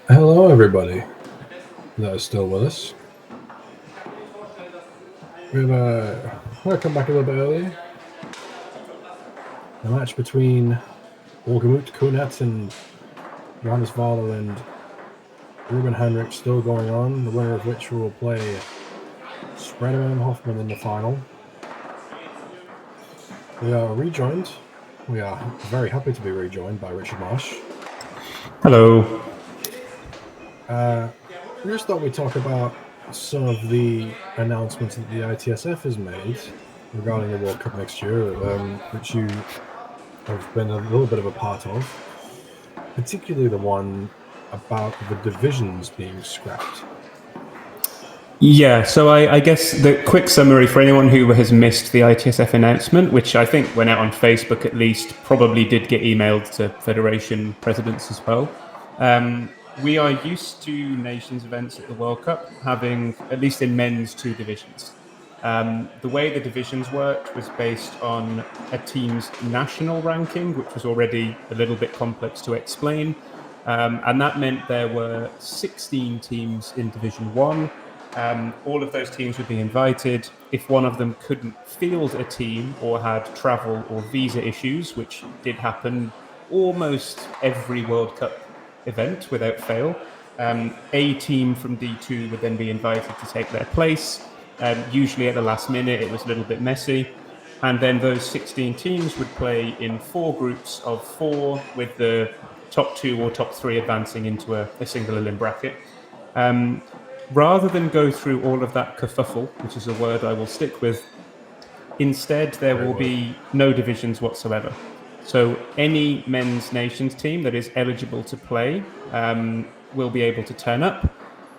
Hello, everybody that is still with us. We've come back a little bit early. The match between Olgemut Kunat and Johannes Wahle and Ruben Heinrich still going on. The winner of which will play Spredeman and Hoffmann in the final. We are rejoined. We are very happy to be rejoined by Richard Marsh. Hello. We just thought we'd talk about some of the announcements that the ITSF has made regarding the World Cup next year, which you have been a little bit of a part of, particularly the one about the divisions being scrapped. Yeah, so I guess the quick summary for anyone who has missed the ITSF announcement, which I think went out on Facebook at least, probably did get emailed to Federation presidents as well. We are used to nations events at the World Cup having, at least in men's, two divisions. The way the divisions worked was based on a team's national ranking, which was already a little bit complex to explain. And that meant there were 16 teams in Division 1. All of those teams would be invited. If one of them couldn't field a team or had travel or visa issues, which did happen almost every World Cup event without fail, a team from D2 would then be invited to take their place. Usually at the last minute, it was a little bit messy. And then those 16 teams would play in 4 groups of 4, with the top 2 or top 3 advancing into a single elim bracket. Rather than go through all of that kerfuffle, which is a word I will stick with, instead there will be no divisions whatsoever. So any men's nations team that is eligible to play will be able to turn up.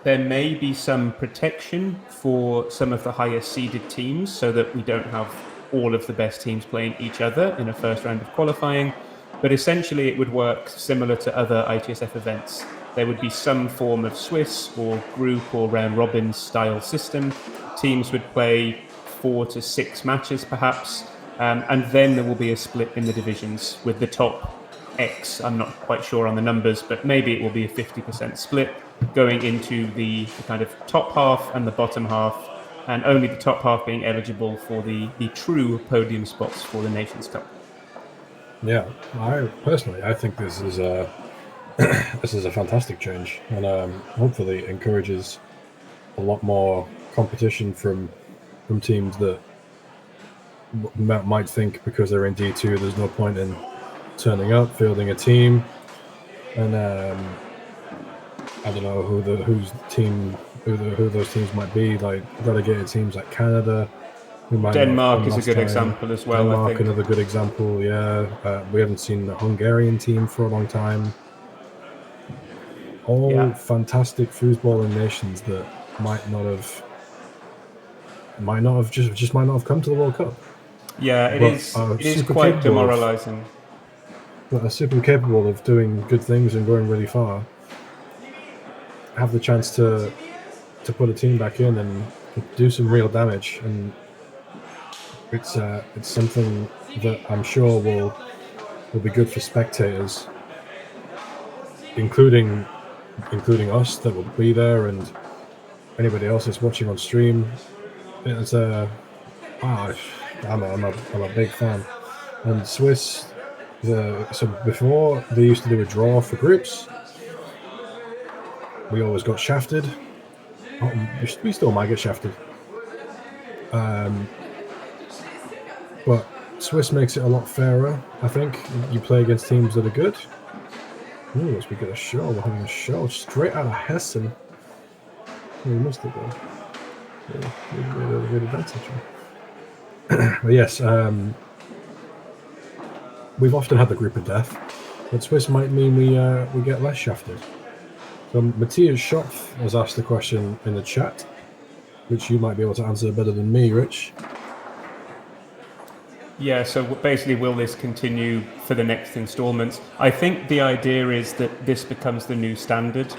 There may be some protection for some of the higher seeded teams so that we don't have all of the best teams playing each other in a first round of qualifying. But essentially it would work similar to other ITSF events. There would be some form of Swiss or group or round robin style system. Teams would play 4 to 6 matches perhaps, and then there will be a split in the divisions with the top X. I'm not quite sure on the numbers, but maybe it will be a 50% split going into the kind of top half and the bottom half, and only the top half being eligible for the true podium spots for the Nations Cup. Yeah, I think this is a fantastic change, and hopefully encourages a lot more competition from teams that might think because they're in D2 there's no point in turning up, fielding a team, and I don't know who those teams might be, like relegated teams like Canada. Denmark is a good example as well. Denmark, I think another good example. Yeah, we haven't seen a Hungarian team for a long time. All fantastic foosballing nations that might not have come to the World Cup. Yeah, it is quite demoralising. But are super capable of doing good things and going really far. Have the chance to put a team back in and do some real damage, and it's something that I'm sure will be good for spectators, including us that will be there, and anybody else that's watching on stream. It's I'm a big fan. And Swiss, so before they used to do a draw for groups, we always got shafted. We still might get shafted. But Swiss makes it a lot fairer. I think you play against teams that are good. Ooh, as we get a show, we're having a show straight out of Hessen. We must have done. Really dance actually. But yes, we've often had the group of death, but Swiss might mean we get less shafted. So Matthias Schopf has asked the question in the chat, which you might be able to answer better than me, Rich. Yeah, so basically, will this continue for the next instalments? I think the idea is that this becomes the new standard.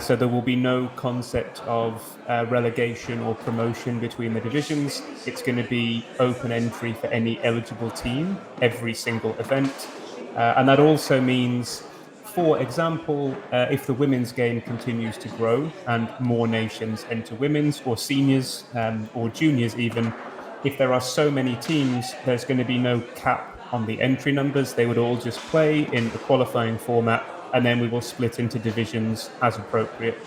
So there will be no concept of relegation or promotion between the divisions. It's going to be open entry for any eligible team, every single event. And that also means for example, if the women's game continues to grow and more nations enter women's or seniors or juniors even, if there are so many teams, there's going to be no cap on the entry numbers. They would all just play in the qualifying format, and then we will split into divisions as appropriate.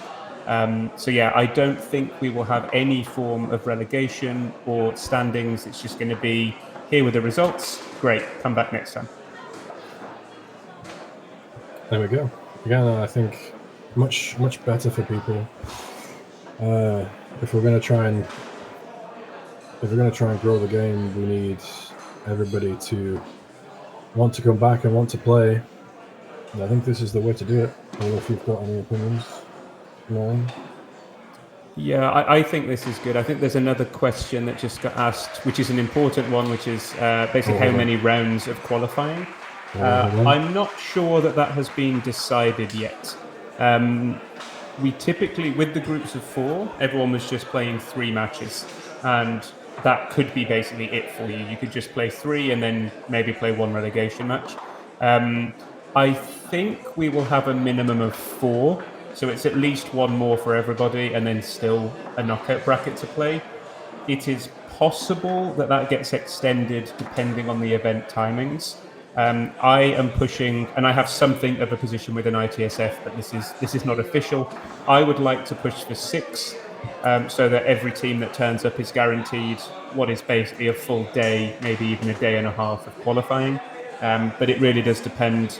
So yeah, I don't think we will have any form of relegation or standings. It's just going to be, here were the results. Great, come back next time. There we go. Again, I think much better for people. If we're going to try and grow the game, we need everybody to want to come back and want to play. And I think this is the way to do it. I don't know if you've got any opinions. No. Yeah, I think this is good. I think there's another question that just got asked, which is an important one, which is basically how many rounds of qualifying. I'm not sure that has been decided yet. We typically, with the groups of 4, everyone was just playing 3 matches, and that could be basically it for you. You could just play 3 and then maybe play 1 relegation match. I think we will have a minimum of 4. So it's at least 1 more for everybody, and then still a knockout bracket to play. It is possible that gets extended depending on the event timings. I am pushing, and I have something of a position with an ITSF, but this is not official. I would like to push for 6, so that every team that turns up is guaranteed what is basically a full day, maybe even a day and a half of qualifying. But it really does depend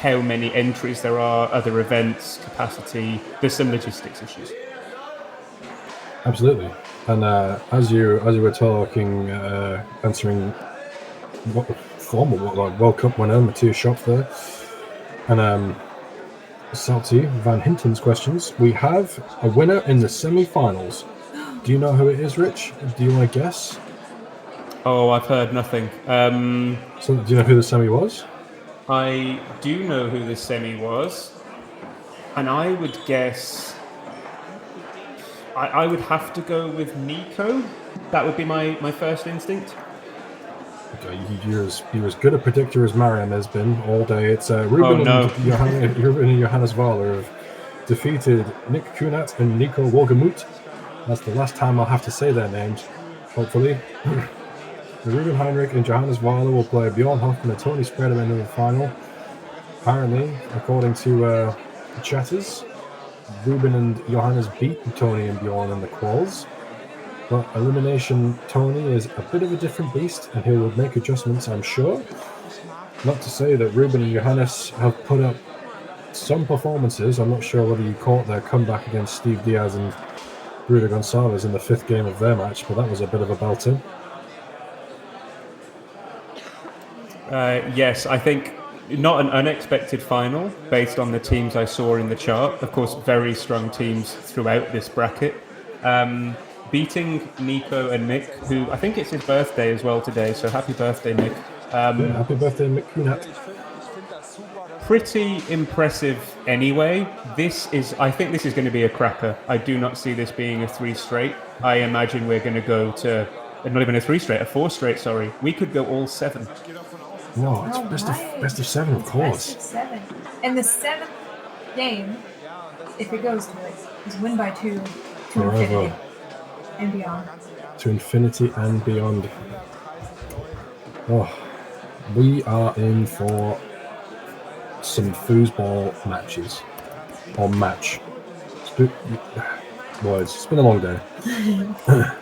how many entries there are, other events, capacity. There's some logistics issues. Absolutely. And as you were talking, answering what the former World Cup winner, Matthias Schopp there, and Salty Van Hinton's questions, we have a winner in the semi-finals. Do you know who it is, Rich? Do you want to guess? Oh, I've heard nothing. So, do you know who the semi was? I do know who the semi was, and I would guess I would have to go with Nico. That would be my first instinct. Okay, you're as good a predictor as Mariam has been all day. It's Ruben and Johannes Wahle have defeated Nick Kunat and Nico Wogemuth. That's the last time I'll have to say their names, hopefully. Ruben, Heinrich and Johannes Wahle will play Björn, Hoffmann and Tony Spredeman in the final. Apparently, according to chatters, Ruben and Johannes beat Tony and Björn in the quals. But Elimination Tony is a bit of a different beast, and he will make adjustments, I'm sure. Not to say that Ruben and Johannes have put up some performances. I'm not sure whether you caught their comeback against Steve Diaz and Bruder Gonçalves in the 5th game of their match, but that was a bit of a belter. Yes, I think not an unexpected final based on the teams I saw in the chart. Of course, very strong teams throughout this bracket. Beating Nico and Nick, who I think it's his birthday as well today, so happy birthday, Nick. Happy birthday, Nick Kunat. Pretty impressive anyway. I think this is going to be a cracker. I do not see this being a 3 straight. I imagine we're going to go to, not even a 3 straight, a 4 straight, sorry. We could go all 7. No, it's best of 7, of course. Best of 7. And the 7th game, if it goes to it, is win by 2 to infinity and beyond. To infinity and beyond. Oh, we are in for some foosball matches. Or match. Boys, it's been a long day.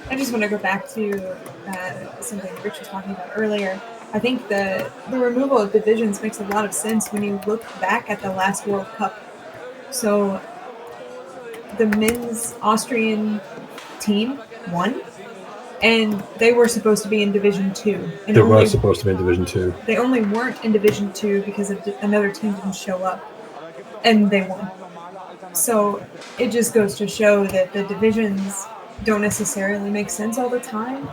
I just want to go back to something Rich was talking about earlier. I think the removal of divisions makes a lot of sense when you look back at the last World Cup. So the men's Austrian team won, and they were supposed to be in Division 2. And they were supposed to be in Division 2. They only weren't in Division 2 because another team didn't show up, and they won. So it just goes to show that the divisions don't necessarily make sense all the time.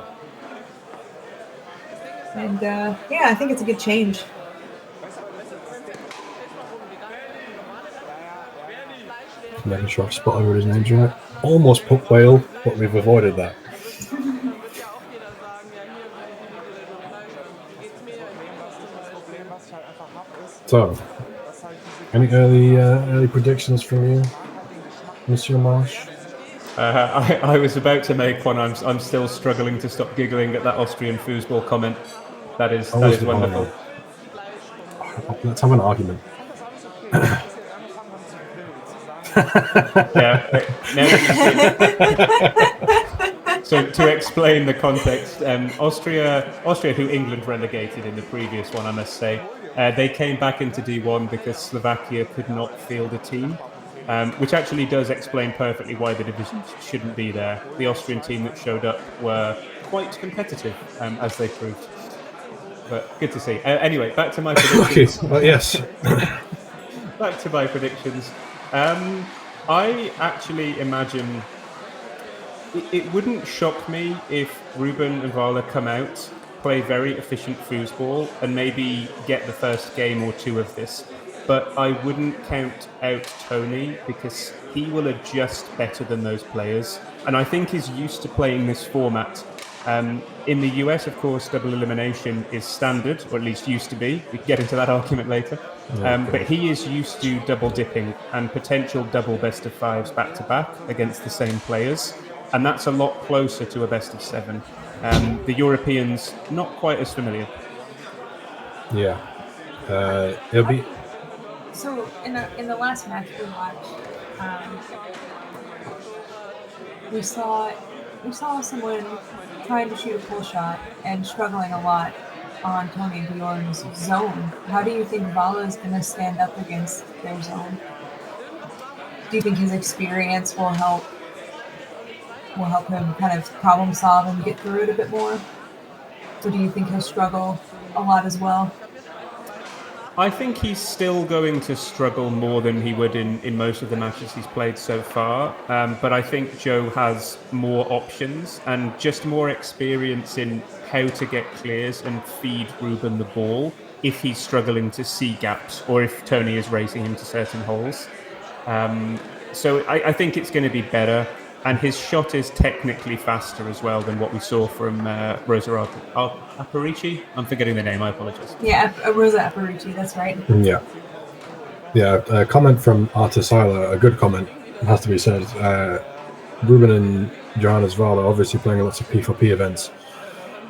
And I think it's a good change. Making sure I've spotted what his name's right. Almost put Whale, but we've avoided that. So, Any early predictions from you, Monsieur Marsh? I was about to make one. I'm still struggling to stop giggling at that Austrian foosball comment. That is wonderful. Let's have an argument. Yeah. So to explain the context, Austria, who England relegated in the previous one, I must say, they came back into D1 because Slovakia could not field a team, which actually does explain perfectly why the divisions shouldn't be there. The Austrian team that showed up were quite competitive, as they proved. But good to see. Anyway, back to my predictions. Okay, well, yes. Back to my predictions. I actually imagine it wouldn't shock me if Ruben and Wahle come out, play very efficient foosball, and maybe get the first game or two of this. But I wouldn't count out Tony because he will adjust better than those players. And I think he's used to playing this format. In the US, of course, double elimination is standard, or at least used to be. We can get into that argument later. But he is used to double dipping and potential double best of fives back to back against the same players. And that's a lot closer to a best of seven. The Europeans, not quite as familiar. Yeah. It'll be... So in the last match we watched, we saw someone trying to shoot a pull shot and struggling a lot on Tony and Björn's zone. How do you think Wahle is going to stand up against their zone? Do you think his experience will help him kind of problem solve and get through it a bit more? Or do you think he'll struggle a lot as well? I think he's still going to struggle more than he would in most of the matches he's played so far. But I think Joe has more options and just more experience in how to get clears and feed Ruben the ball if he's struggling to see gaps or if Tony is racing him to certain holes. So I think it's going to be better. And his shot is technically faster as well than what we saw from Rosa Aparici. I'm forgetting the name, I apologize. Yeah, Rosa Aparici, that's right. Yeah. Yeah, a comment from Artisila, a good comment, has to be said. Ruben and Johannes Wahle are obviously playing lots of P4P events,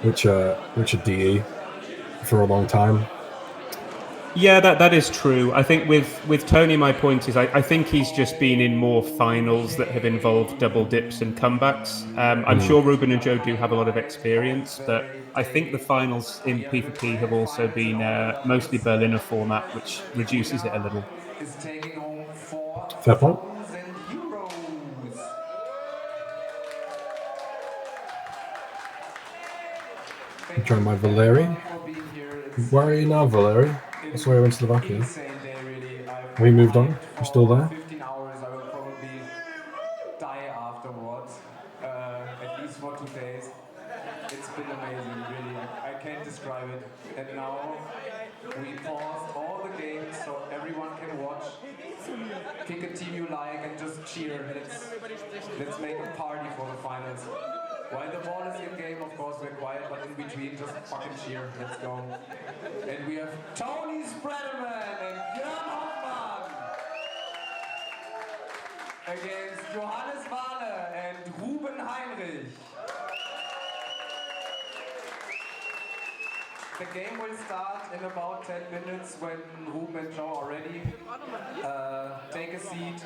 which are DE for a long time. Yeah, that is true. I think with Tony, my point is I think he's just been in more finals that have involved double dips and comebacks. I'm sure Ruben and Joe do have a lot of experience, but I think the finals in P4P have also been mostly Berliner format, which reduces it a little. Fair point. I'm trying my Valeri. Where are you now, Valeri? That's why I went to Slovakia. We moved on. You're still there? 15 hours, I will probably die afterwards. At least for 2 days. It's been amazing, really. I can't describe it. And now we paused all the games so everyone can watch. Pick a team you like and just cheer. Let's make a party for the finals. While the ball is in game, of course, we're quiet, but in between, just fucking cheer. Let's go. And we have Tony Spredeman and Björn Hoffmann against Johannes Wahle and Ruben Heinrich. The game will start in about 10 minutes when Ruben and Joe are ready. Take a seat,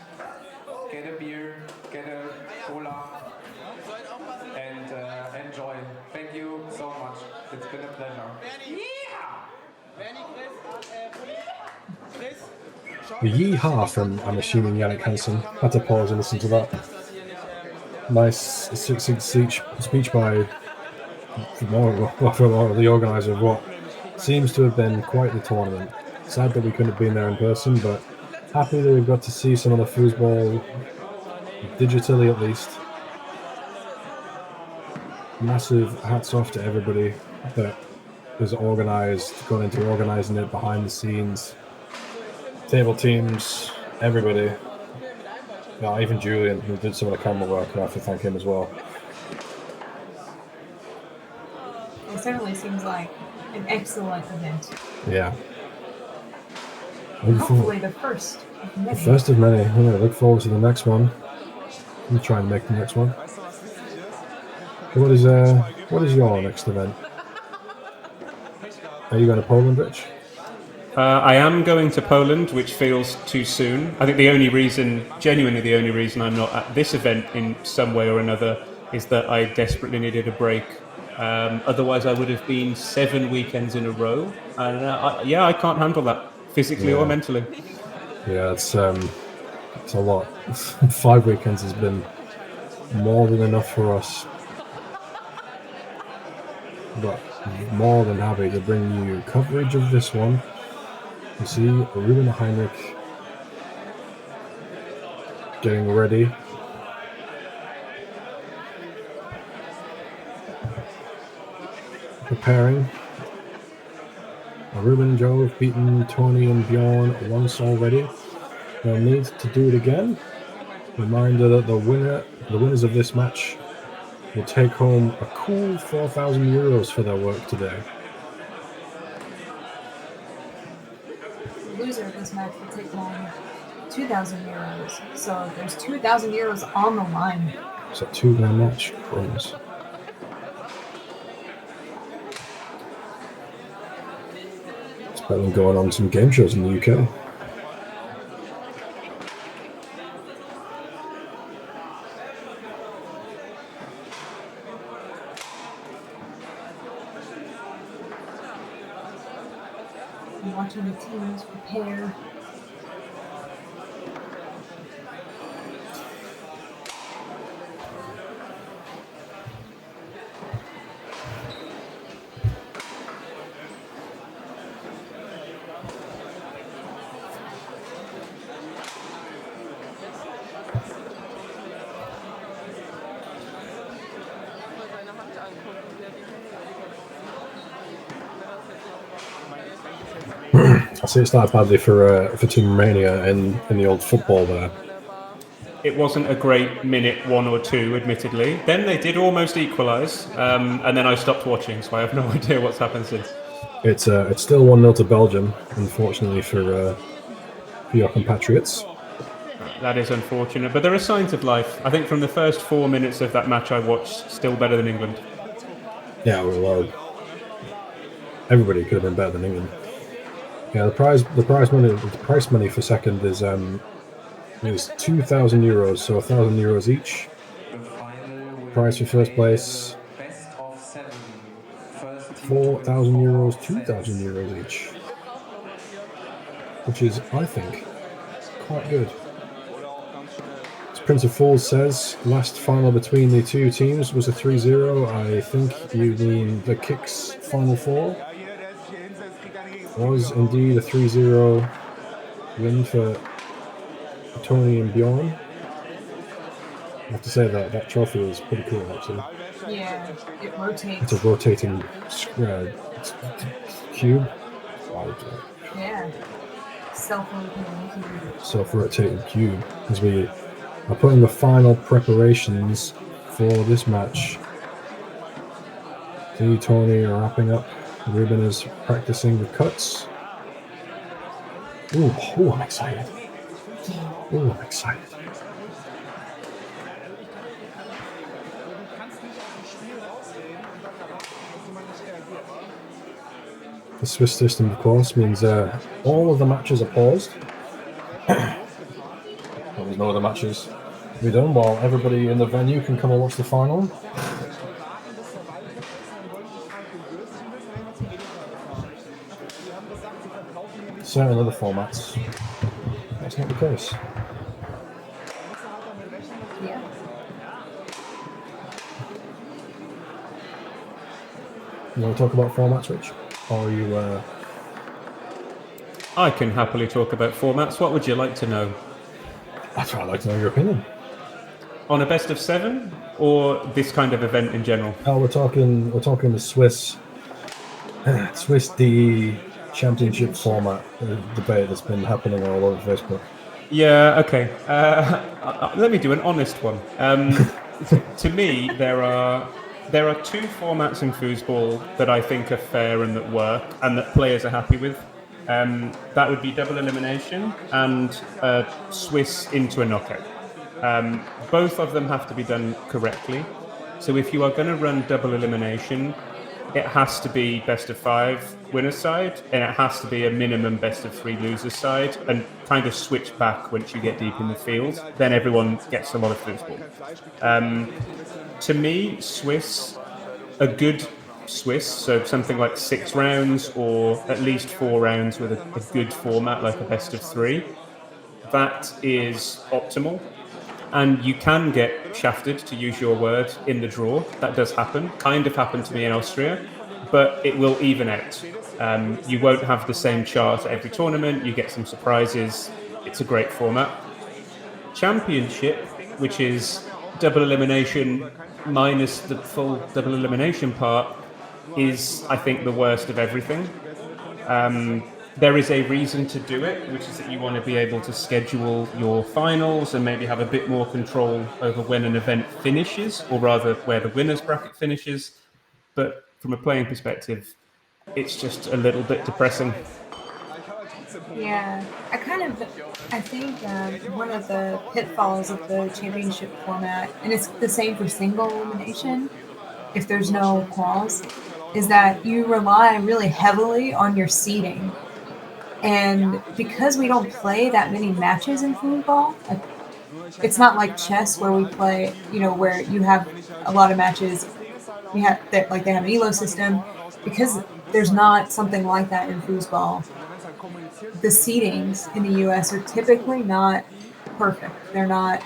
get a beer, get a cola, and enjoy. Thank you so much. It's been a pleasure. The yeehaw from, I'm assuming, Yannik Hansen. Had to pause and listen to that. Nice succinct speech by the organiser of what seems to have been quite the tournament. Sad that we couldn't have been there in person, but happy that we've got to see some of the foosball digitally at least. Massive hats off to everybody that was got into organising it behind the scenes. Table teams, everybody. Yeah, even Julian, who did some of the camera work, I have to thank him as well. It certainly seems like an excellent event. Yeah. Hopefully the first of many. The first of many. Yeah, look forward to the next one. We'll try and make the next one. What is your next event? Are you going to Poland, Rich? I am going to Poland, which feels too soon. I think genuinely the only reason I'm not at this event in some way or another is that I desperately needed a break. Otherwise, I would have been 7 weekends in a row. And I can't handle that physically or mentally. Yeah, it's a lot. 5 weekends has been more than enough for us. But more than happy to bring you coverage of this one. You see Ruben and Heinrich getting ready. Preparing. Ruben and Joe have beaten Tony and Björn once already. They'll need to do it again. Reminder that the winners of this match will take home a cool 4,000 euros for their work today. The loser of this match will take home 2,000 euros. So there's 2,000 euros on the line. It's a 2-man match, friends. It's better than going on some game shows in the UK. Watching the teams prepare. I see it started badly for Team Romania in the old football there. It wasn't a great minute 1 or 2, admittedly. Then they did almost equalise, and then I stopped watching, so I have no idea what's happened since. It's still 1-0 to Belgium, unfortunately for your compatriots. That is unfortunate, but there are signs of life. I think from the first 4 minutes of that match I watched, still better than England. Yeah, well, everybody could have been better than England. Yeah, the prize money for second is 2,000 euros, so 1,000 euros each. Prize for first place, 4,000 euros, 2,000 euros each, which is, I think, quite good. As Prince of Fools says, last final between the two teams was a 3-0. I think you mean the Kicks Final Four. Was indeed a 3-0 win for Tony and Björn. I have to say that trophy is pretty cool, actually. Yeah, it rotates. It's a rotating cube. Yeah. Self-rotating cube. As we are putting the final preparations for this match. Tony are wrapping up. Ruben is practicing the cuts. Ooh, I'm excited. The Swiss system, of course, means all of the matches are paused. There's no other matches to be done while everybody in the venue can come and watch the final. Certain other formats, that's not the case. Yeah. You want to talk about formats, Rich? Or are you... I can happily talk about formats. What would you like to know? That's what I'd like to know your opinion. On a best of 7 or this kind of event in general? Oh, we're talking the Swiss DE Championship format debate that's been happening all over Facebook. Yeah, okay. Let me do an honest one. To me, there are 2 formats in foosball that I think are fair and that work and that players are happy with. That would be double elimination and a Swiss into a knockout. Both of them have to be done correctly. So if you are going to run double elimination, it has to be best of 5 winner side, and it has to be a minimum best of 3 loser side, and kind of switch back once you get deep in the field. Then everyone gets a lot of foosball. To me, Swiss, a good Swiss, so something like 6 rounds or at least 4 rounds with a good format like a best of 3, that is optimal. And you can get shafted, to use your word, in the draw. That does happen. Kind of happened to me in Austria, but it will even out. You won't have the same chart at every tournament. You get some surprises. It's a great format. Championship, which is double elimination minus the full double elimination part, is, I think, the worst of everything. There is a reason to do it, which is that you want to be able to schedule your finals and maybe have a bit more control over when an event finishes, or rather where the winner's bracket finishes. But from a playing perspective, it's just a little bit depressing. Yeah, I think one of the pitfalls of the championship format, and it's the same for single elimination, if there's no quals, is that you rely really heavily on your seeding. And because we don't play that many matches in football, it's not like chess where we play, where you have a lot of matches. They have an elo system. Because there's not something like that in foosball, the seedings in the US are typically not perfect. They're not.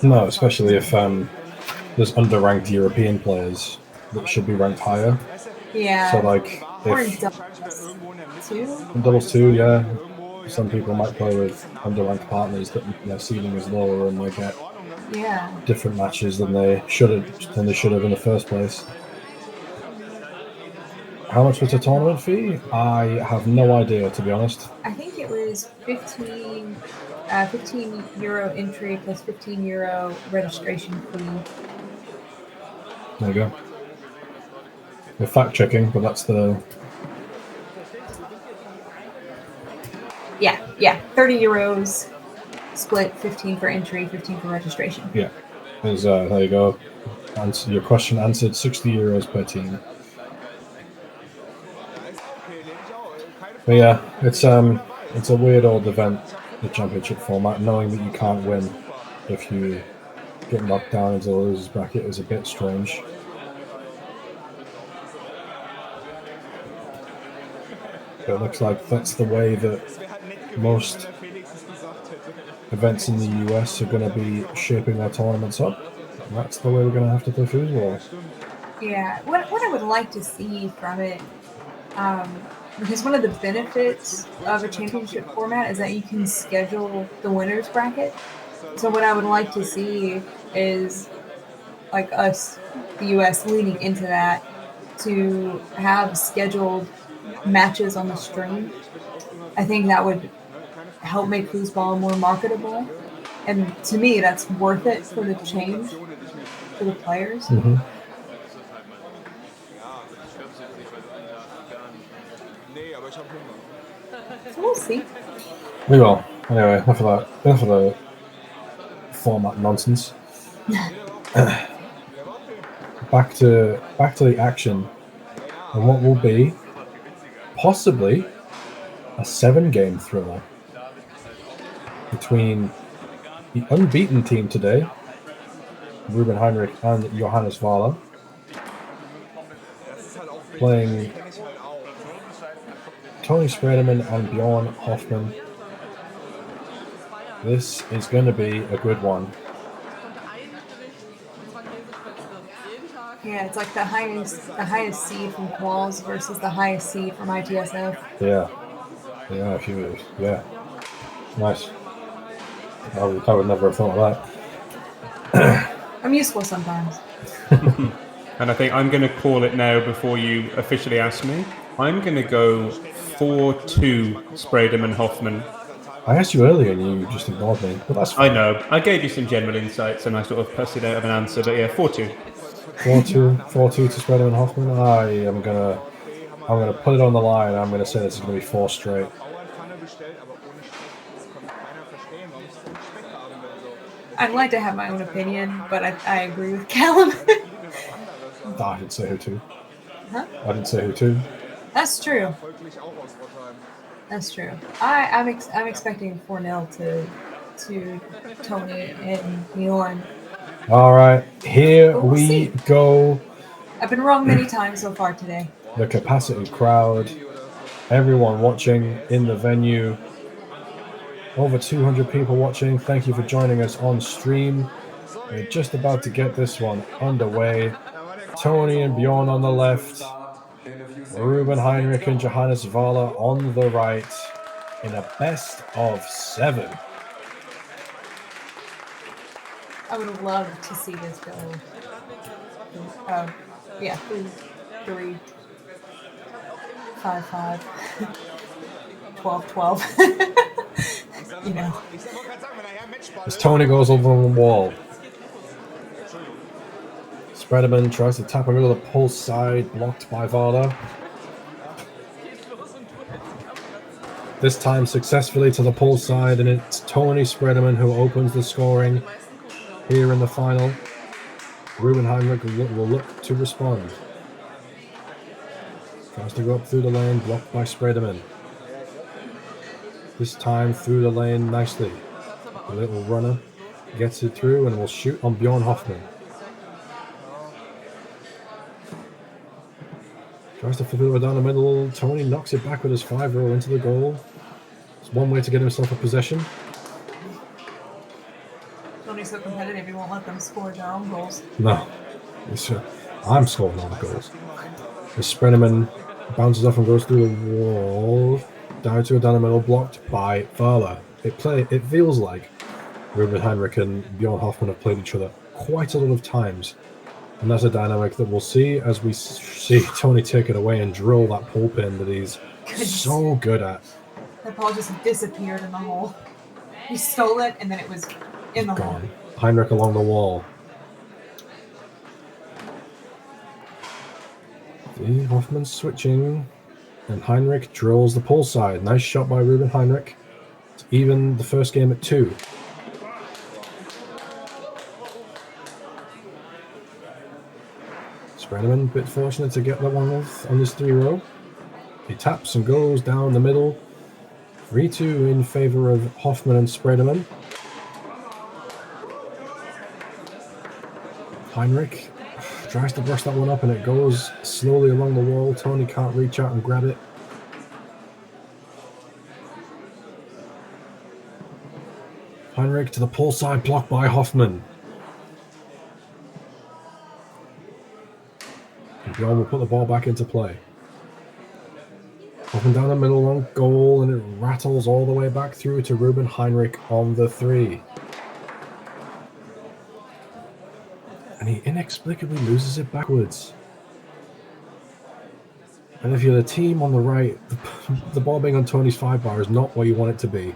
No, especially if there's underranked European players that should be ranked higher. Yeah. So like Or in if doubles too. in doubles too, yeah. Some people might play with underranked partners that their seeding is lower and they get different matches than they should have in the first place. How much was the tournament fee? I have no idea, to be honest. I think it was 15 euro entry plus 15 euro registration fee. There you go. We're fact checking, but that's the. Yeah, 30 euros split, 15 for entry, 15 for registration. Yeah, there you go. Your question answered. 60 euros per team. But yeah, it's a weird old event, the championship format. Knowing that you can't win if you get knocked down into the losers bracket is a bit strange. But it looks like that's the way that most events in the US are going to be shaping their tournaments up. And that's the way we're going to have to play foosball. Yeah, what I would like to see from it, because one of the benefits of a championship format is that you can schedule the winners bracket. So what I would like to see is, like us, the US, leading into that, to have scheduled matches on the stream. I think that would help make foosball more marketable. And to me, that's worth it for the change for the players. Mm-hmm. So we'll see. We will. Anyway, enough of the format nonsense. Back to the action, and what will be possibly a 7-game thriller between the unbeaten team today, Ruben, Heinrich, and Johannes Wahle, playing Tony Spredeman and Björn Hoffmann. This is going to be a good one. Yeah, it's like the highest seed from quals versus the highest seed from ITSF. Yeah, nice. I would never have thought of that. I'm useful sometimes. And I think I'm going to call it now before you officially ask me. I'm going to go 4-2 Spredeman Hoffmann. I asked you earlier and you just ignored me, but that's fine. I know. I gave you some general insights and I sort of pussied out of an answer, but yeah, 4-2. 4-2 to Spredeman Hoffmann. I am going to I'm going to put it on the line. I'm going to say this is going to be 4 straight. I'd like to have my own opinion, but I agree with Callum. I didn't say who to. Huh? I didn't say who to. That's true. That's true. I'm expecting 4-0 to Tony and Bjorn. All right, here But we'll we see. go. I've been wrong many times so far today. The capacity crowd, everyone watching in the venue. Over 200 people watching. Thank you for joining us on stream. We're just about to get this one underway. Tony and Bjorn on the left. Ruben, Heinrich, and Johannes Wahle on the right in a best of 7. I would love to see this go. 3, 5, 12. You know. As Tony goes over the wall. Spredeman tries to tap him into the pulse side, blocked by Wahle. This time successfully to the pulse side, and it's Tony Spredeman who opens the scoring here in the final. Ruben Heinrich will look to respond. Tries to go up through the lane, blocked by Spredeman. This time through the lane nicely. A little runner gets it through and will shoot on Björn Hoffmann. Tries to flip it down the middle. Tony knocks it back with his 5-roll into the goal. It's one way to get himself a possession. Tony's so competitive, he won't let them score their own goals. No. I'm scoring all the goals. The Spredeman bounces off and goes through the wall. Down to a down the middle, blocked by Wahle. It feels like Ruben Heinrich and Björn Hoffmann have played each other quite a lot of times. And that's a dynamic that we'll see as we see Tony take it away and drill that pull pin that he's so good at. That ball just disappeared in the hole. He stole it and then it was in the hole. Gone. Heinrich along the wall. See, Hoffmann switching. And Heinrich drills the pull side. Nice shot by Ruben Heinrich. It's even the first game at 2. Spredeman, a bit fortunate to get that one off on this 3-row. He taps and goes down the middle. 3-2 in favor of Hoffmann and Spredeman. Heinrich tries to brush that one up and it goes slowly along the wall. Tony can't reach out and grab it. Heinrich to the pull side, blocked by Hoffmann. And Bjorn will put the ball back into play. Up and down the middle on goal, and it rattles all the way back through to Ruben Heinrich on the 3. And he inexplicably loses it backwards. And if you're the team on the right, the ball being on Tony's 5-bar is not what you want it to be.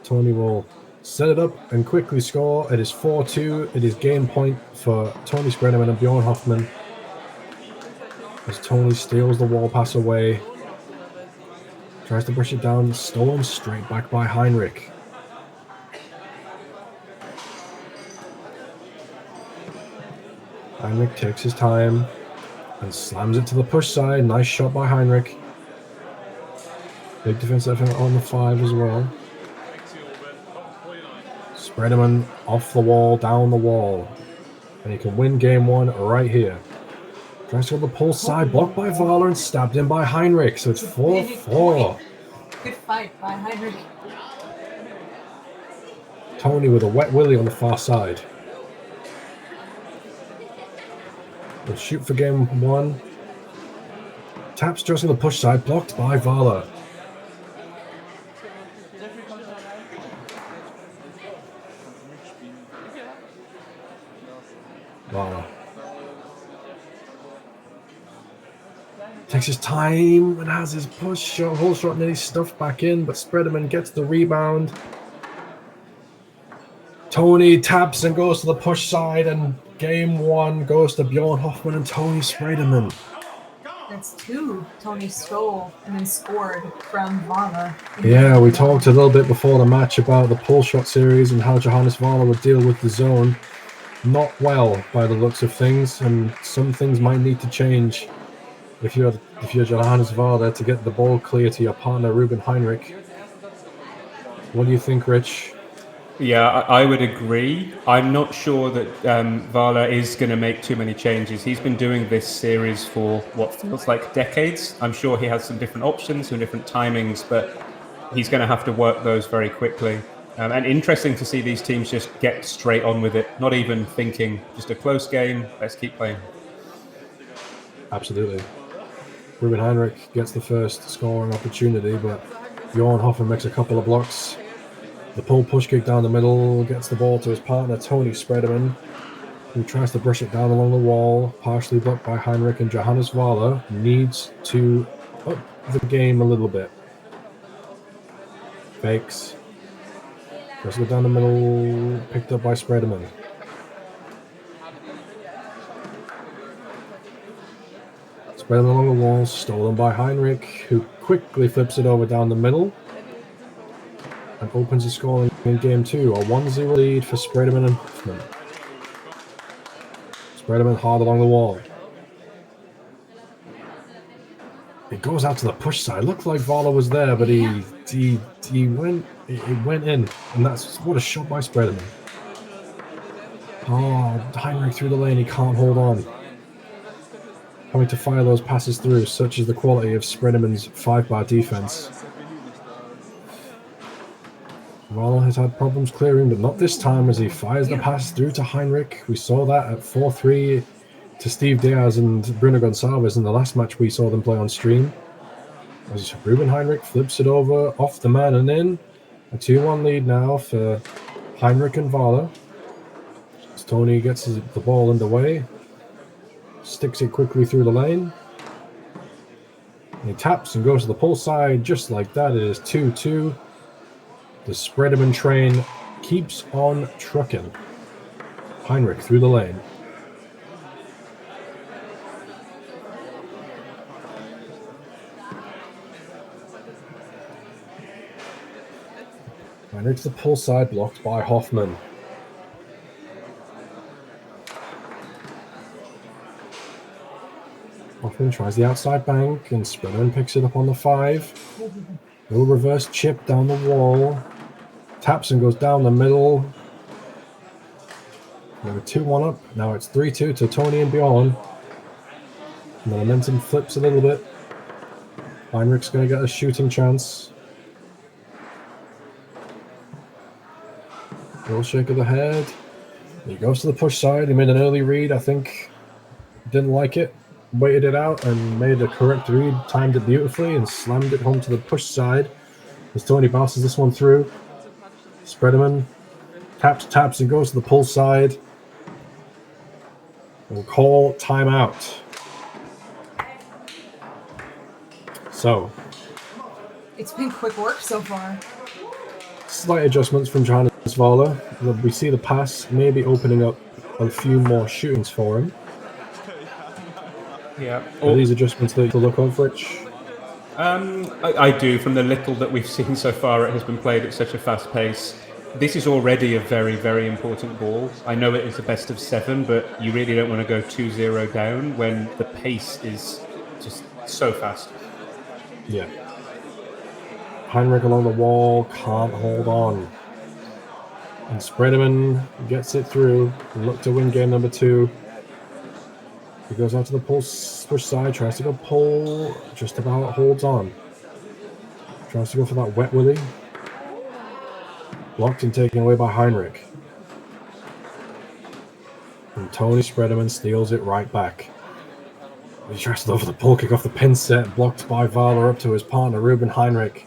Tony will set it up and quickly score. It is 4-2. It is game point for Tony Spredeman and Björn Hoffmann. As Tony steals the wall pass away. Tries to brush it down. Stolen straight back by Heinrich. Heinrich takes his time and slams it to the push side. Nice shot by Heinrich. Big defensive effort on the 5 as well. Spredeman off the wall, down the wall. And he can win game 1 right here. Tries to go the pull side, blocked by Wahle and stabbed in by Heinrich. So it's 4-4. Good fight by Heinrich. Tony with a wet willy on the far side. We'll shoot for game 1. Taps just on the push side, blocked by Wahle. Wahle takes his time and has his push shot, whole shot nearly stuffed back in, but Spredeman gets the rebound. Tony taps and goes to the push side, and game 1 goes to Björn Hoffmann and Tony Spredeman. That's 2 Tony stole and then scored from Wahle. Yeah, we talked a little bit before the match about the pull shot series and how Johannes Wahle would deal with the zone. Not well by the looks of things, and some things might need to change if you're Johannes Wahle to get the ball clear to your partner Ruben Heinrich. What do you think, Rich? Yeah, I would agree. I'm not sure that Wahle is going to make too many changes. He's been doing this series for what feels like decades. I'm sure he has some different options, some different timings, but he's going to have to work those very quickly. And interesting to see these teams just get straight on with it, not even thinking, just a close game, let's keep playing. Absolutely. Ruben Heinrich gets the first scoring opportunity, but Björn Hoffmann makes a couple of blocks. The pull push kick down the middle gets the ball to his partner Tony Spredeman, who tries to brush it down along the wall, partially blocked by Heinrich, and Johannes Wahle needs to up the game a little bit. Fakes. Tries to go down the middle, picked up by Spredeman. Spredeman along the wall, stolen by Heinrich, who quickly flips it over down the middle and opens the scoring in game 2. A 1-0 lead for Spredeman and Hoffmann. Spredeman hard along the wall. It goes out to the push side. Looked like Wahle was there, but he went in, and that's what a shot by Spredeman. Oh, Heinrich through the lane. He can't hold on. Having to fire those passes through, such is the quality of Spredeman's 5-bar defense. Wahle has had problems clearing, but not this time as he fires the pass through to Heinrich. We saw that at 4-3 to Steve Diaz and Bruno Gonçalves in the last match we saw them play on stream. As Ruben Heinrich flips it over, off the man and in. A 2-1 lead now for Heinrich and Wahle. As Tony gets the ball underway, sticks it quickly through the lane. And he taps and goes to the pull side just like that. It is 2-2. The Spredeman train keeps on trucking. Heinrich through the lane. Heinrich to the pull side, blocked by Hoffmann. Hoffmann tries the outside bank, and Spredeman picks it up on the 5. Little reverse chip down the wall. Taps and goes down the middle. We have a 2-1 up. Now it's 3-2 to Tony and Björn. And the momentum flips a little bit. Heinrich's going to get a shooting chance. Little shake of the head. He goes to the push side. He made an early read, I think. Didn't like it. Waited it out and made a correct read. Timed it beautifully and slammed it home to the push side. As Tony bounces this one through. Spredeman taps and goes to the pull side. We'll call timeout. So. It's been quick work so far. Slight adjustments from Johannes Wahle. We see the pass maybe opening up a few more shootings for him. Yeah. Are these adjustments that you look of, Rich? I do. From the little that we've seen so far, it has been played at such a fast pace. This is already a very, very important ball. I know it is a best of 7, but you really don't want to go 2-0 down when the pace is just so fast. Yeah. Heinrich along the wall, can't hold on. And Spredeman gets it through. Look to win game number 2. He goes out to the push side, tries to go pull, just about holds on. Tries to go for that wet willy. Blocked and taken away by Heinrich. And Tony Spredeman steals it right back. He tries to go for the pull kick off the pin set, blocked by Wahle up to his partner, Ruben Heinrich.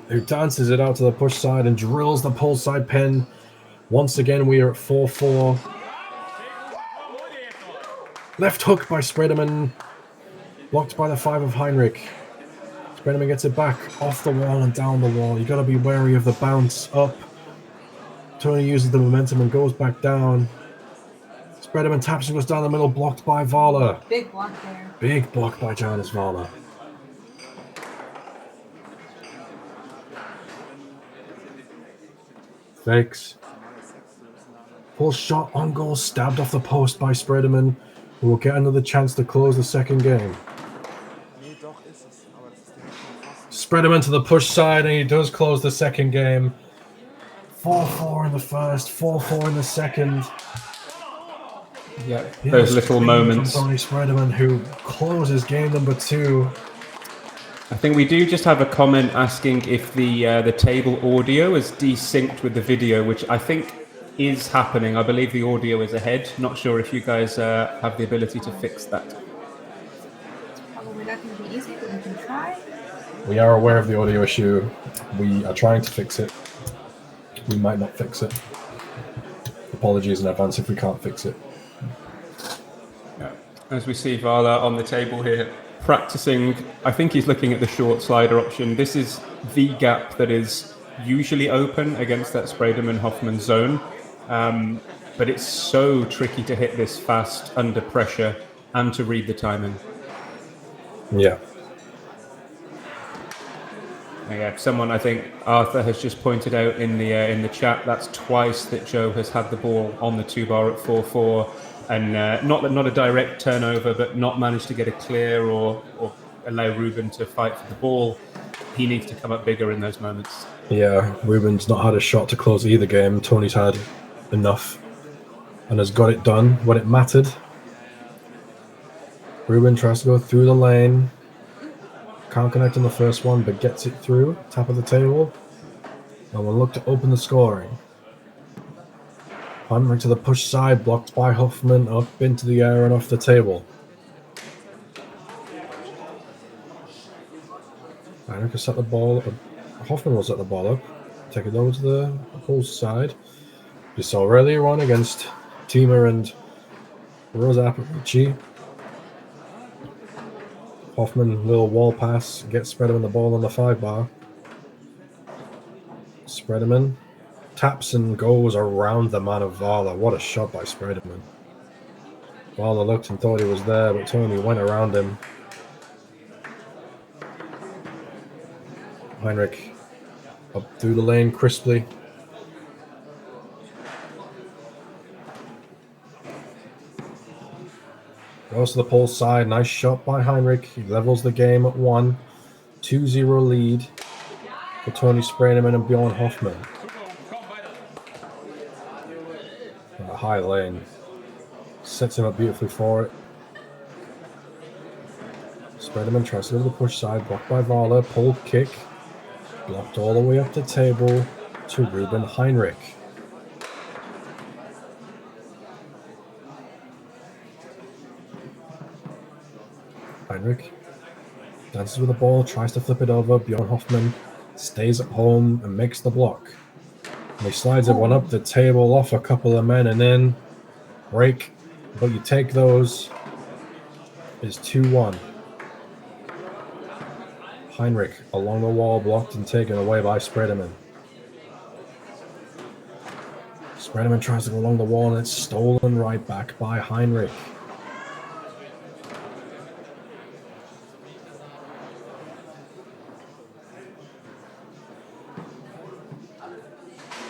Who dances it out to the push side and drills the pull side pin. Once again, we are at 4-4. Left hook by Spredeman. Blocked by the 5 of Heinrich. Spredeman gets it back off the wall and down the wall. You got to be wary of the bounce up. Tony uses the momentum and goes back down. Spredeman taps and goes down the middle, blocked by Wahle. Big block there. Big block by Johannes Wahle. Fakes. Full shot on goal, stabbed off the post by Spredeman, who will get another chance to close the second game. Spredeman to the push side, and he does close the second game. 4-4 in the first, 4-4 in the second. Yeah, those little moments. Tony Spredeman, who closes game number 2. I think we do just have a comment asking if the table audio is desynced with the video, which I think is happening. I believe the audio is ahead. Not sure if you guys have the ability to fix that. It's probably not going to be easy, but we can try. We are aware of the audio issue. We are trying to fix it. We might not fix it. Apologies in advance if we can't fix it. Yeah. As we see Wahle on the table here, practicing, I think he's looking at the short slider option. This is the gap that is usually open against that Spredeman Hoffmann zone. But it's so tricky to hit this fast under pressure and to read the timing. Yeah. Yeah, someone, I think Arthur has just pointed out in the chat, that's twice that Joe has had the ball on the 2-bar at 4-4, and not a direct turnover, but not managed to get a clear or allow Ruben to fight for the ball. He needs to come up bigger in those moments. Yeah, Ruben's not had a shot to close either game. Tony's had enough and has got it done when it mattered. Ruben tries to go through the lane. Can't connect on the first one, but gets it through. Top of the table. And we'll look to open the scoring. Heinrich to the push side, blocked by Hoffmann, up into the air and off the table. Heinrich has set the ball up. Hoffmann will set the ball up. Take it over to the goal side. We saw earlier on against Tima and Rosa Aparici. Hoffmann, little wall pass, gets Spredeman the ball on the 5-bar. Spredeman taps and goes around the man of Wahle. What a shot by Spredeman. Wahle looked and thought he was there, but Tony went around him. Heinrich up through the lane crisply. Goes to the pole side. Nice shot by Heinrich. He levels the game at 1. 2-0 lead for Tony Spredeman and Björn Hoffmann. A high lane. Sets him up beautifully for it. Spredeman tries to go to the push side. Blocked by Wahle. Pull kick. Blocked all the way up the table to Ruben Heinrich. Heinrich dances with the ball, tries to flip it over. Björn Hoffmann stays at home and makes the block. And he slides it one up the table, off a couple of men, and in. Break, but you take those. Is 2-1. Heinrich along the wall, blocked and taken away by Spredeman. Spredeman tries to go along the wall, and it's stolen right back by Heinrich.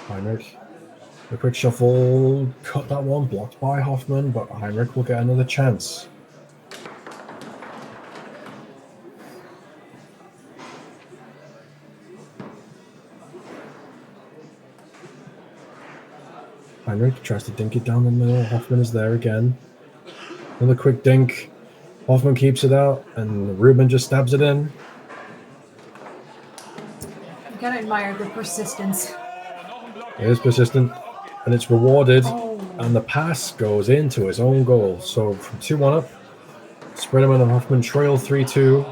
Heinrich, the quick shuffle, cut that one, blocked by Hoffmann, but Heinrich will get another chance. Heinrich tries to dink it down the middle. Hoffmann is there again. Another quick dink. Hoffmann keeps it out, and Ruben just stabs it in. You gotta admire the persistence. It is persistent, and it's rewarded, and the pass goes into his own goal. So from 2-1 up, Spredeman and Hoffmann trail 3-2.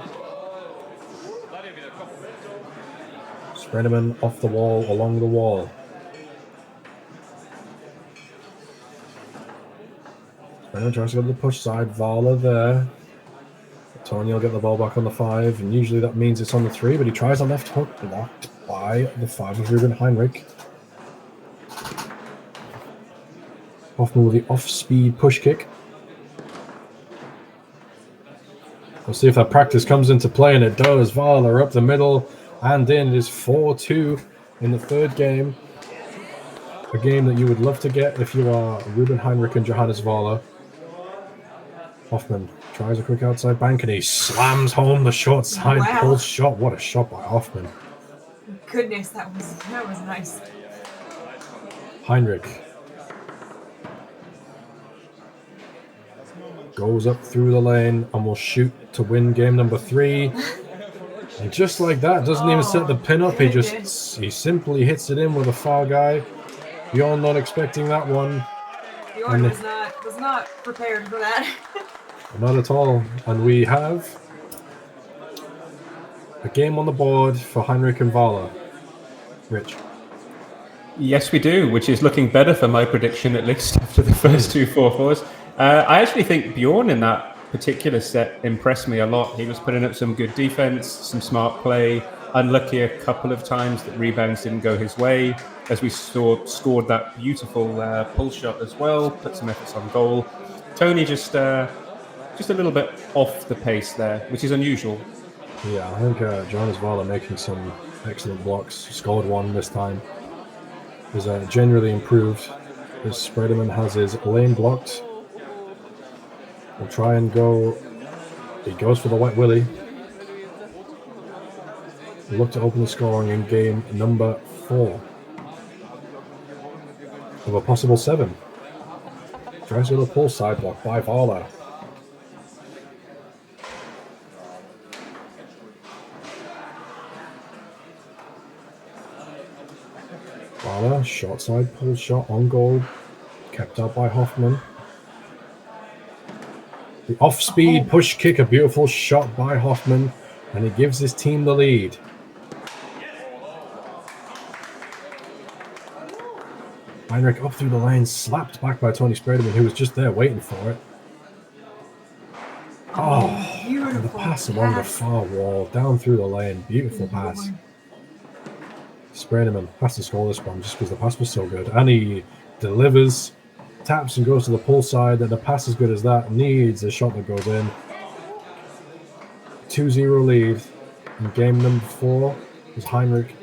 Spredeman off the wall, along the wall. Spredeman tries to go to the push side. Wahle there. Tony will get the ball back on the 5, and usually that means it's on the 3, but he tries a left hook, blocked by the 5 of Ruben Heinrich. Hoffmann with the off-speed push kick. We'll see if that practice comes into play, and it does. Wahle up the middle and in. It is 4-2 in the third game. A game that you would love to get if you are Ruben, Heinrich, and Johannes Wahle. Hoffmann tries a quick outside bank, and he slams home the short side pull shot. What a shot by Hoffmann. Goodness, that was nice. Heinrich goes up through the lane and will shoot to win game number 3. And just like that, doesn't even set the pin up. He simply hits it in with a far guy. Björn not expecting that one. Björn was not prepared for that. Not at all. And we have a game on the board for Heinrich and Wahle. Rich. Yes, we do, which is looking better for my prediction, at least, after the first 2 4-4s. I actually think Björn in that particular set impressed me a lot. He was putting up some good defense, some smart play, unlucky a couple of times that rebounds didn't go his way, as we scored that beautiful pull shot as well, put some efforts on goal. Tony just a little bit off the pace there, which is unusual. Yeah, I think Johannes Wahle making some excellent blocks. Scored one this time. Is generally improved. As Spredeman has his lane blocked. We'll try and go. He goes for the White Willie. We'll look to open the scoring in game number 4 of a possible 7. Tries with a pull side block by Wahle. Wahle, short side pull shot on goal, kept out by Hoffmann. The off-speed push kick, a beautiful shot by Hoffmann, and he gives his team the lead. Heinrich up through the lane, slapped back by Tony Spredeman, who was just there waiting for it. And the pass along the far wall, down through the lane, beautiful pass. Spredeman has to score this one just because the pass was so good. And he delivers, taps and goes to the pull side, and a pass as good as that needs a shot that goes in. 2-0 lead in game number 4 as Heinrich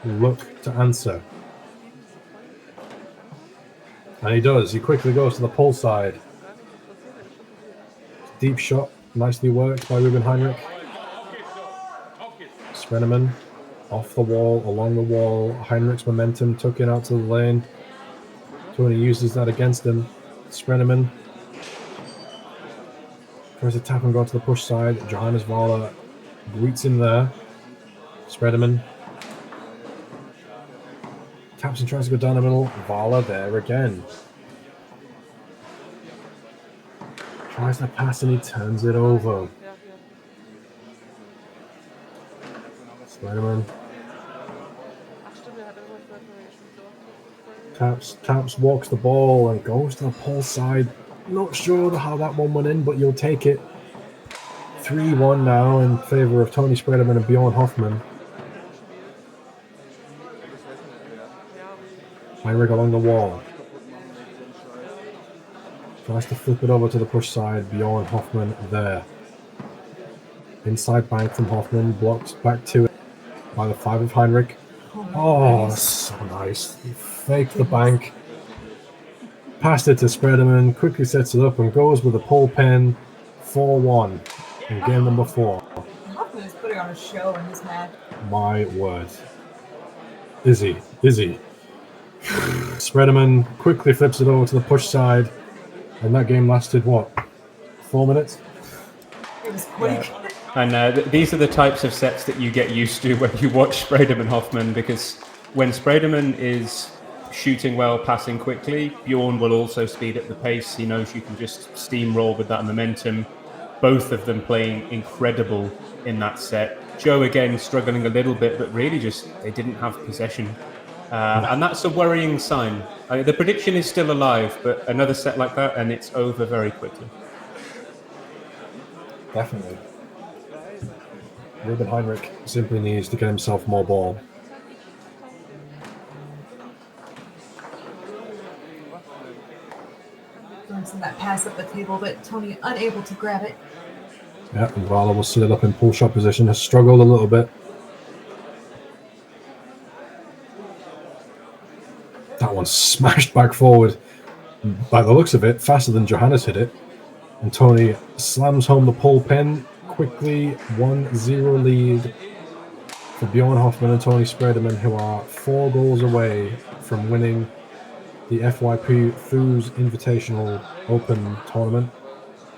look to answer. And he does. He quickly goes to the pull side. Deep shot, nicely worked by Ruben Heinrich. Spredeman off the wall, along the wall. Heinrich's momentum took it out to the lane. Tony uses that against him. Spredeman tries to tap and go to the push side. Johannes Wahle greets him there. Spredeman taps and tries to go down the middle. Wahle there again. Tries to pass and he turns it over. Spredeman taps, walks the ball and goes to the pull side. Not sure how that one went in, but you'll take it. 3-1 now in favor of Tony Spredeman and Björn Hoffmann. Heinrich along the wall. Tries to flip it over to the push side. Björn Hoffmann there. Inside bank from Hoffmann. Blocked back to it by the 5 of Heinrich. Oh, so nice. He faked the bank. Passed it to Spredeman. Quickly sets it up and goes with a pull pin. 4-1 in game number 4. Hoffmann is putting on a show in this match. My word. Is he? Spredeman quickly flips it over to the push side. And that game lasted, what, 4 minutes? It was quick. And these are the types of sets that you get used to when you watch Spredeman Hoffmann, because when Spredeman is shooting well, passing quickly, Björn will also speed up the pace. He knows you can just steamroll with that momentum. Both of them playing incredible in that set. Joe, again, struggling a little bit, but really just they didn't have possession. And that's a worrying sign. The prediction is still alive, but another set like that and it's over very quickly. Definitely. Ruben Heinrich simply needs to get himself more ball. pass up the table, but Tony unable to grab it. Yeah, and Wahle will sit it up in pull shot position. Has struggled a little bit. That one's smashed back forward. By the looks of it, faster than Johannes hit it. And Tony slams home the pull pin. Quickly, 1-0 lead for Björn Hoffmann and Tony Spredeman, who are 4 goals away from winning the fypfoos Invitational Open Tournament.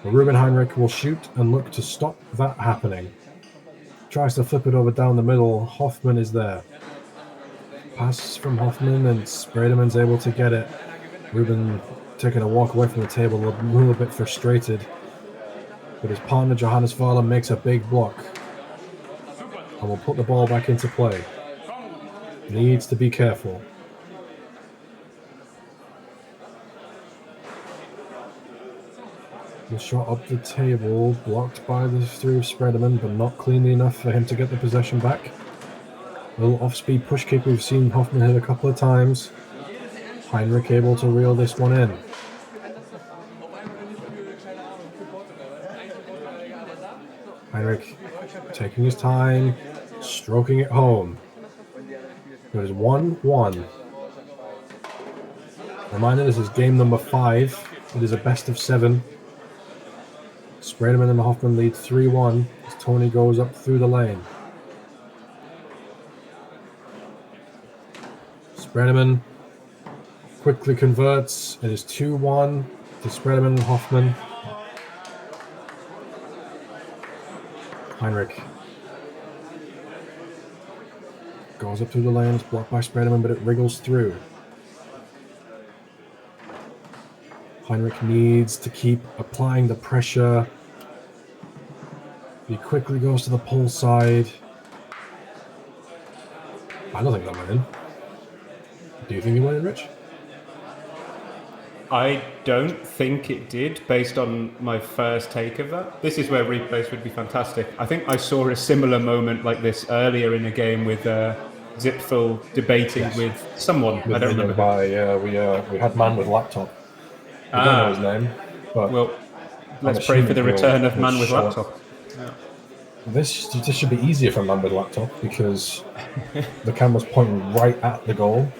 Ruben Heinrich will shoot and look to stop that happening. Tries to flip it over down the middle. Hoffmann is there. Pass from Hoffmann and Spredeman's able to get it. Ruben taking a walk away from the table, a little bit frustrated. But his partner Johannes Wahle makes a big block. And will put the ball back into play. Needs to be careful. The shot up the table, blocked by the three of Spredeman, but not cleanly enough for him to get the possession back. A little off-speed push kick we've seen Hoffmann hit a couple of times. Heinrich able to reel this one in. Heinrich taking his time, stroking it home. It is 1-1. Reminder, this is game number 5. It is a best of 7. Spredeman and Hoffmann lead 3-1 as Tony goes up through the lane. Spredeman quickly converts. It is 2-1 to Spredeman and Hoffmann. Heinrich goes up through the lane. It's blocked by Spredeman, but it wriggles through. Heinrich needs to keep applying the pressure. He quickly goes to the pole side. I don't think that went in. Do you think it went in, Rich? I don't think it did, based on my first take of that. This is where replays would be fantastic. I think I saw a similar moment like this earlier in a game with Zipfel debating with someone. I don't remember. We had man with laptop. I don't know his name, but well, let's pray for the return of man with laptop. Yeah. This should be easier for man with laptop because the camera's pointing right at the goal.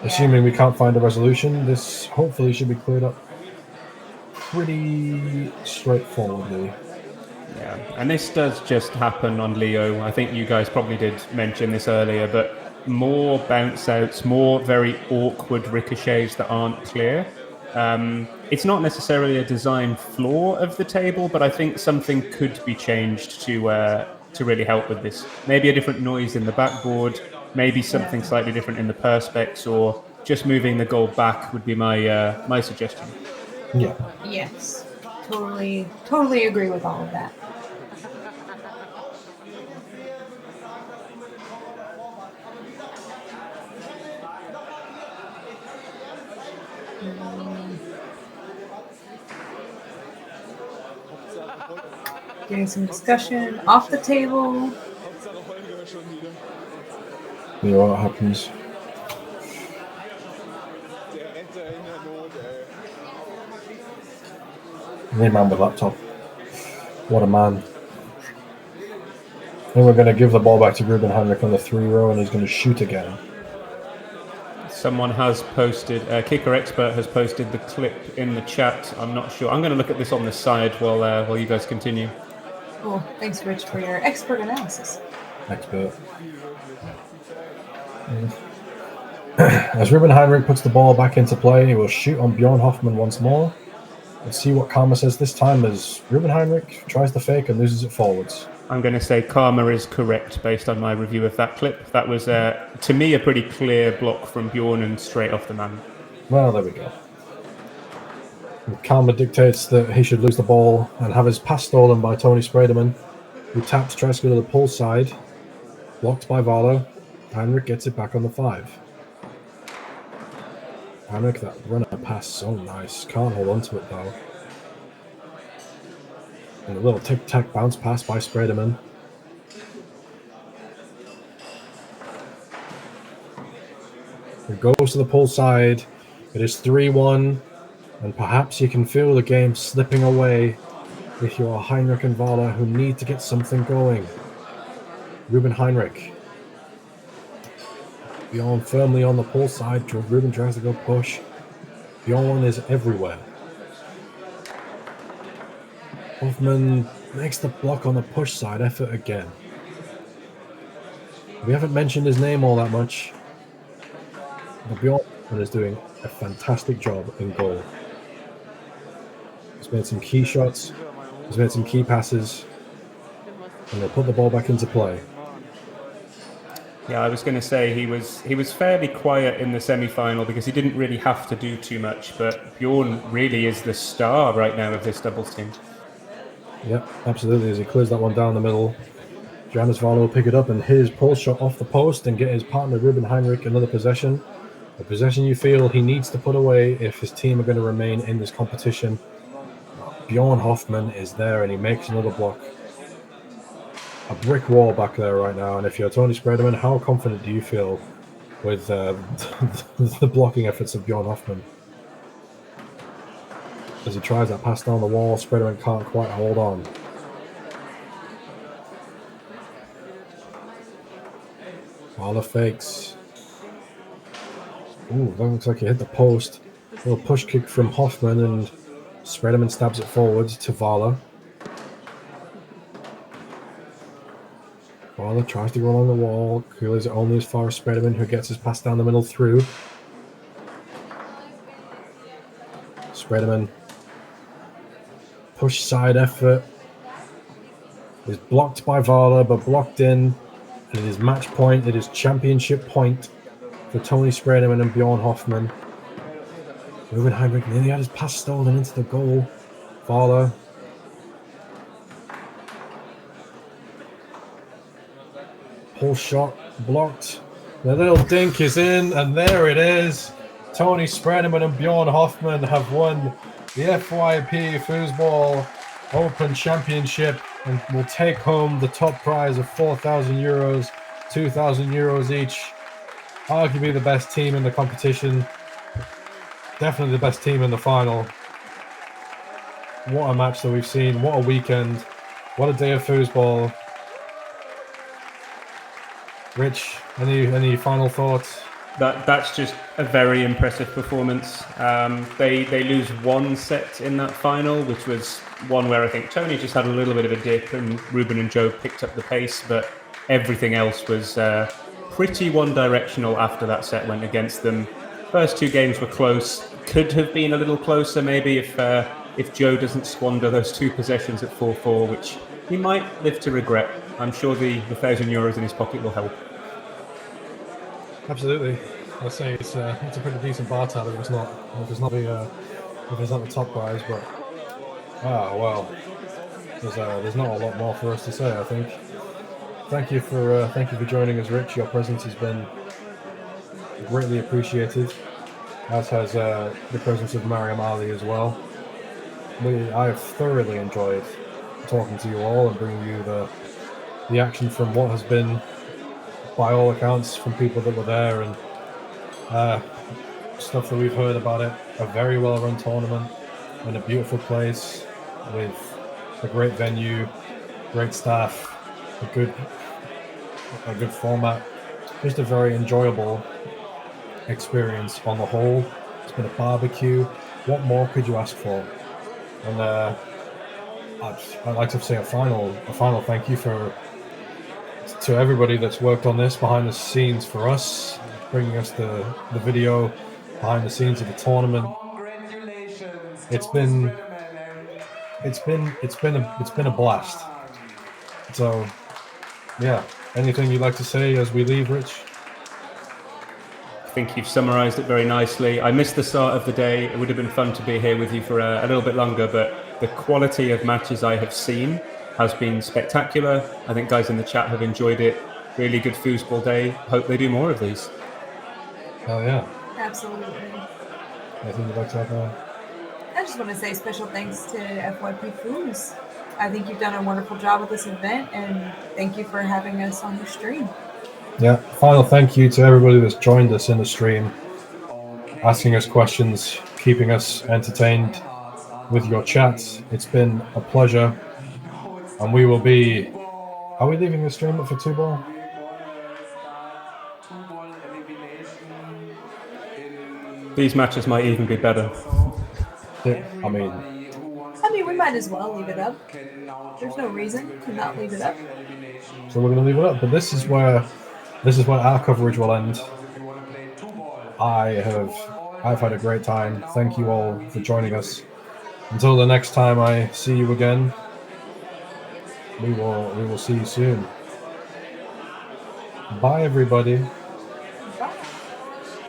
Assuming we can't find a resolution, this hopefully should be cleared up pretty straightforwardly. Yeah, and this does just happen on Leo. I think you guys probably did mention this earlier, but more bounce outs, more very awkward ricochets that aren't clear. It's not necessarily a design flaw of the table, but I think something could be changed to really help with this. Maybe a different noise in the backboard, maybe something slightly different in the perspex, or just moving the goal back would be my suggestion. Yeah. Yes. Totally agree with all of that. Getting some discussion off the table. You know what happens. Hey, man with laptop. What a man. And we're going to give the ball back to Ruben Heinrich on the 3-row, and he's going to shoot again. Someone has posted, Kicker Expert has posted the clip in the chat. I'm not sure. I'm going to look at this on the side while you guys continue. Cool. Thanks, Rich, for your expert analysis. Expert. As Ruben Heinrich puts the ball back into play, he will shoot on Björn Hoffmann once more. Let's see what Karma says this time as Ruben Heinrich tries the fake and loses it forwards. I'm going to say Karma is correct based on my review of that clip. That was, to me, a pretty clear block from Björn and straight off the man. Well, there we go. And Karma dictates that he should lose the ball and have his pass stolen by Tony Spredeman, who tries to go to the pull side. Blocked by Wahle. Heinrich gets it back on the 5. Heinrich, that runner pass, so nice. Can't hold on to it though. And a little tic-tac bounce pass by Spredeman. It goes to the pull side. It is 3-1. And perhaps you can feel the game slipping away if you are Heinrich and Wahle, who need to get something going. Ruben Heinrich. Björn firmly on the pull side. Ruben tries to go push. Björn is everywhere. Hoffmann makes the block on the push side effort again. We haven't mentioned his name all that much. But Björn is doing a fantastic job in goal. He's made some key shots. He's made some key passes. And they'll put the ball back into play. Yeah, I was going to say he was fairly quiet in the semi-final because he didn't really have to do too much. But Björn really is the star right now of this doubles team. Yep, absolutely. As he clears that one down the middle, Johannes Wahle will pick it up and his pull shot off the post and get his partner Ruben Heinrich another possession. A possession you feel he needs to put away if his team are going to remain in this competition. Björn Hoffmann is there and he makes another block. A brick wall back there right now, and if you're Tony Spredeman, how confident do you feel with the blocking efforts of Björn Hoffmann? As he tries that pass down the wall, Spredeman can't quite hold on. Wahle fakes. Ooh, that looks like he hit the post. A little push kick from Hoffmann, and Spredeman stabs it forwards to Wahle. Wahle tries to go along the wall. Clears it only as far as Spredeman, who gets his pass down the middle through. Spredeman. Push side effort. Is blocked by Wahle, but blocked in. And it is match point. It is championship point for Tony Spredeman and Björn Hoffmann. Ruben Heinrich nearly had his pass stolen into the goal. Wahle. Pull shot blocked. The little dink is in, and there it is. Tony Spredeman and Björn Hoffmann have won the FYP Foosball Open Championship and will take home the top prize of 4,000 euros, 2,000 euros each. Arguably the best team in the competition. Definitely the best team in the final. What a match that we've seen. What a weekend. What a day of foosball. Rich, any final thoughts? That's just a very impressive performance. They lose one set in that final, which was one where I think Tony just had a little bit of a dip and Ruben and Joe picked up the pace, but everything else was pretty one-directional after that set went against them. First two games were close. Could have been a little closer maybe if Joe doesn't squander those two possessions at 4-4, which he might live to regret. I'm sure the 1,000 euros in his pocket will help. Absolutely. I'd say it's a pretty decent bar tab if it's not the top prize, but well, there's not a lot more for us to say. I think. Thank you for joining us, Rich. Your presence has been greatly appreciated, as has the presence of Mariam Ali as well. I have thoroughly enjoyed talking to you all and bringing you the action from what has been, by all accounts, from people that were there and stuff that we've heard about it. A very well-run tournament in a beautiful place with a great venue, great staff, a good format. Just a very enjoyable experience on the whole. It's been a barbecue. What more could you ask for? And I'd like to say a final thank you to everybody that's worked on this behind the scenes for us, bringing us the video behind the scenes of the tournament. It's been a blast. So yeah, anything you'd like to say as we leave, Rich? I think you've summarised it very nicely. I missed the start of the day. It would have been fun to be here with you for a little bit longer, but the quality of matches I have seen has been spectacular. I think guys in the chat have enjoyed it. Really good foosball day. Hope they do more of these. Oh yeah. Absolutely. Anything you'd like to add there? I just want to say special thanks to fypfoos. I think you've done a wonderful job with this event, and thank you for having us on the stream. Yeah, final thank you to everybody that's joined us in the stream, asking us questions, keeping us entertained with your chats. It's been a pleasure, and we will be. Are we leaving the stream up for 2-ball? We're gonna start 2-ball elimination in. These matches might even be better. I mean, Everybody who wants I mean, to we play might as well leave it up. can now There's join no reason us. to not leave it up. Single elimination. so we're going to leave it up. But this is where our coverage will end. If you want to play 2-ball. I've had a great time. Thank you all for joining us. Until the next time I see you again, we will see you soon. Bye, everybody.